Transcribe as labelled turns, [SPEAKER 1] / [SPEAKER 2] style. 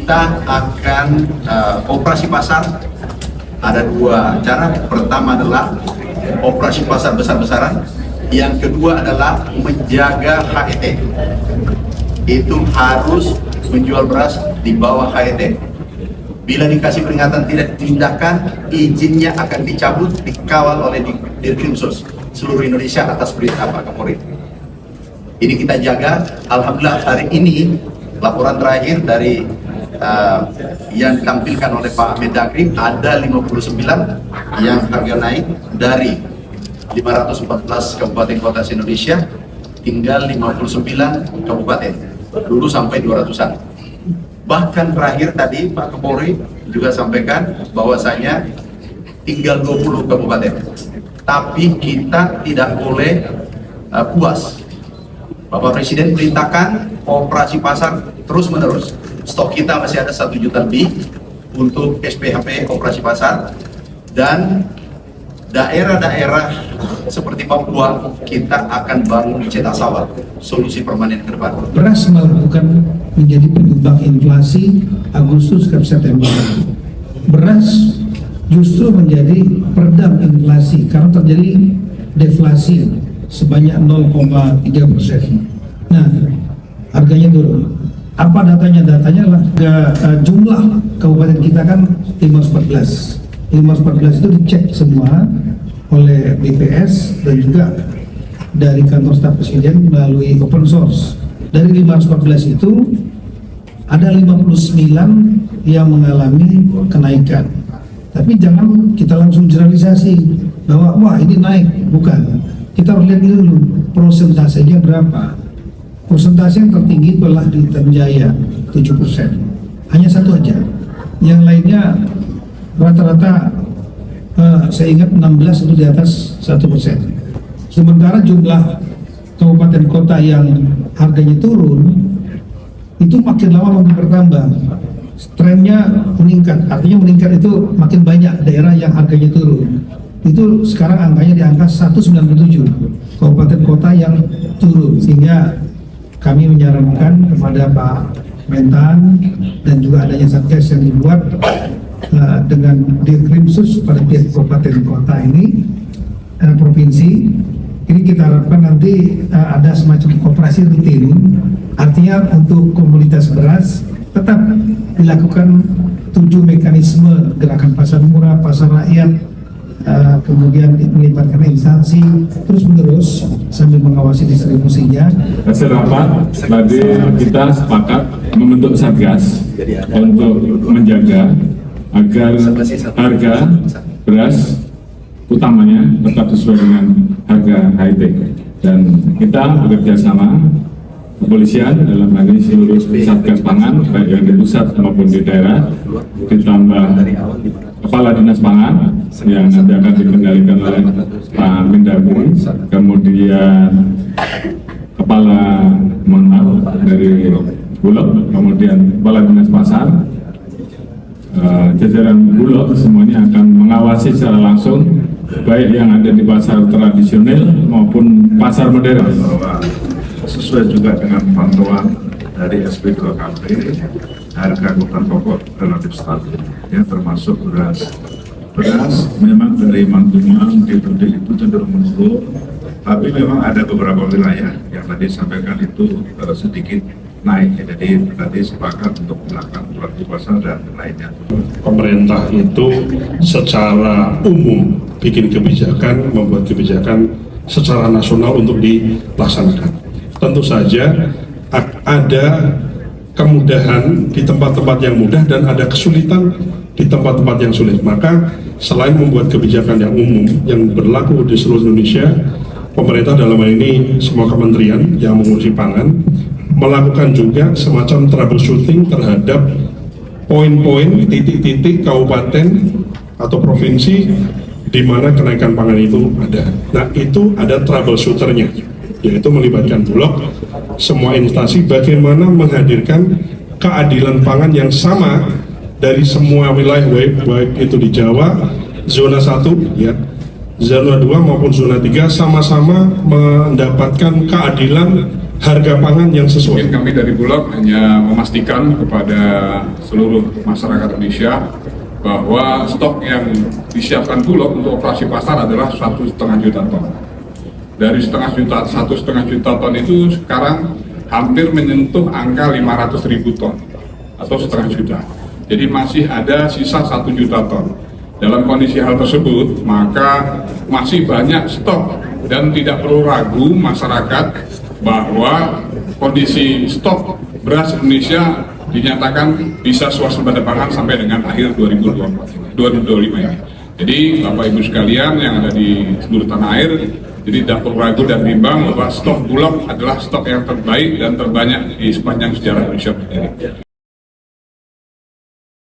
[SPEAKER 1] kita akan operasi pasar. Ada dua cara. Pertama adalah operasi pasar besar-besaran. Yang kedua adalah menjaga HET. Itu harus menjual beras di bawah HET. Bila dikasih peringatan tidak tindakan, izinnya akan dicabut, dikawal oleh Dirkrimsus seluruh Indonesia atas perintah Pak Kapolri. Ini kita jaga. Alhamdulillah hari ini laporan terakhir dari yang ditampilkan oleh Pak Mendagri ada 59 yang harga naik dari 514 kabupaten kota se-Indonesia tinggal 59 kabupaten. Dulu sampai 200-an. Bahkan terakhir tadi Pak Kapolri juga sampaikan bahwasanya tinggal 20 kabupaten. Tapi kita tidak boleh puas. Bapak Presiden perintahkan operasi pasar terus-menerus. Stok kita masih ada 1 juta lebih untuk SPHP operasi pasar. Dan daerah-daerah seperti Papua kita akan bangun cetak sawah, solusi permanen ke depan.
[SPEAKER 2] Beras malah bukan menjadi penyumbang inflasi Agustus ke September. Beras justru menjadi peredam inflasi karena terjadi deflasi sebanyak 0,3%. Nah, harganya turun. Apa datanya? Datanya lah jumlah kabupaten kita kan 514. 514 itu dicek semua oleh BPS dan juga dari kantor staf presiden melalui open source. Dari 514 itu ada 59 yang mengalami kenaikan. Tapi jangan kita langsung generalisasi bahwa wah ini naik, bukan. Kita harus lihat dulu persentasenya berapa. Persentase yang tertinggi telah di Tanjaya 7%. Hanya satu aja. Yang lainnya rata-rata saya ingat 16 itu di atas 1%. Sementara jumlah kabupaten kota yang harganya turun itu makin lama makin bertambah. Trennya meningkat, artinya meningkat itu makin banyak daerah yang harganya turun. Itu sekarang angkanya di angka 197 kabupaten kota yang turun, sehingga kami menyarankan kepada Pak Mentan dan juga adanya satgas yang dibuat dengan Dirkrimsus pada tiap kabupaten kota ini provinsi ini kita harapkan nanti ada semacam operasi rutin, artinya untuk komunitas beras tetap dilakukan 7 mekanisme gerakan pasar murah, pasar rakyat, kemudian melibatkan instansi terus menerus sambil mengawasi distribusinya.
[SPEAKER 3] Hasil rapat tadi kita sepakat membentuk satgas untuk menjaga agar harga beras utamanya tetap sesuai dengan harga HET, dan kita bekerja sama kepolisian dalam hal ini seluruh satgas pangan baik yang di pusat maupun di daerah, ditambah kepala dinas pangan yang nanti akan dikendalikan oleh Pak Mendagri, kemudian kepala dari Bulog, kemudian kepala dinas pasar, jajaran Bulog semuanya akan mengawasi secara langsung baik yang ada di pasar tradisional maupun pasar modern.
[SPEAKER 4] Sesuai juga dengan pantauan dari SP2KP, harga kebutuhan pokok relatif stabil, ya, termasuk beras. Beras memang dari Mantuman di Tudil itu cenderung menurun, tapi memang ada beberapa wilayah yang tadi sampaikan itu sedikit naik, ya. Jadi tadi sepakat untuk melakukan operasi pasar dan lainnya.
[SPEAKER 5] Pemerintah itu secara umum bikin kebijakan, membuat kebijakan secara nasional untuk dilaksanakan. Tentu saja ada kemudahan di tempat-tempat yang mudah dan ada kesulitan di tempat-tempat yang sulit. Maka selain membuat kebijakan yang umum yang berlaku di seluruh Indonesia, pemerintah dalam hal ini semua kementerian yang mengurusi pangan melakukan juga semacam troubleshooting terhadap poin-poin, titik-titik kabupaten atau provinsi di mana kenaikan pangan itu ada. Nah, itu ada troubleshooternya, yaitu melibatkan Bulog, semua instansi, bagaimana menghadirkan keadilan pangan yang sama dari semua wilayah, baik itu di Jawa, zona 1, ya, zona 2 maupun zona 3, sama-sama mendapatkan keadilan harga pangan yang
[SPEAKER 6] Mungkin
[SPEAKER 5] sesuai.
[SPEAKER 6] kami dari Bulog hanya memastikan kepada seluruh masyarakat Indonesia bahwa stok yang disiapkan Bulog untuk operasi pasar adalah 1,5 juta ton. Dari 1,5 juta ton itu sekarang hampir menyentuh angka 500.000 ton atau 0,5 juta. Jadi masih ada sisa 1 juta ton. Dalam kondisi hal tersebut, maka masih banyak stok dan tidak perlu ragu masyarakat bahwa kondisi stok beras Indonesia dinyatakan bisa swasembada pangan sampai dengan akhir 2025 ini. Jadi Bapak Ibu sekalian yang ada di seluruh tanah air, jadi tidak perlu ragu dan bimbang bahwa stok Bulog adalah stok yang terbaik dan terbanyak di sepanjang sejarah Indonesia berdiri.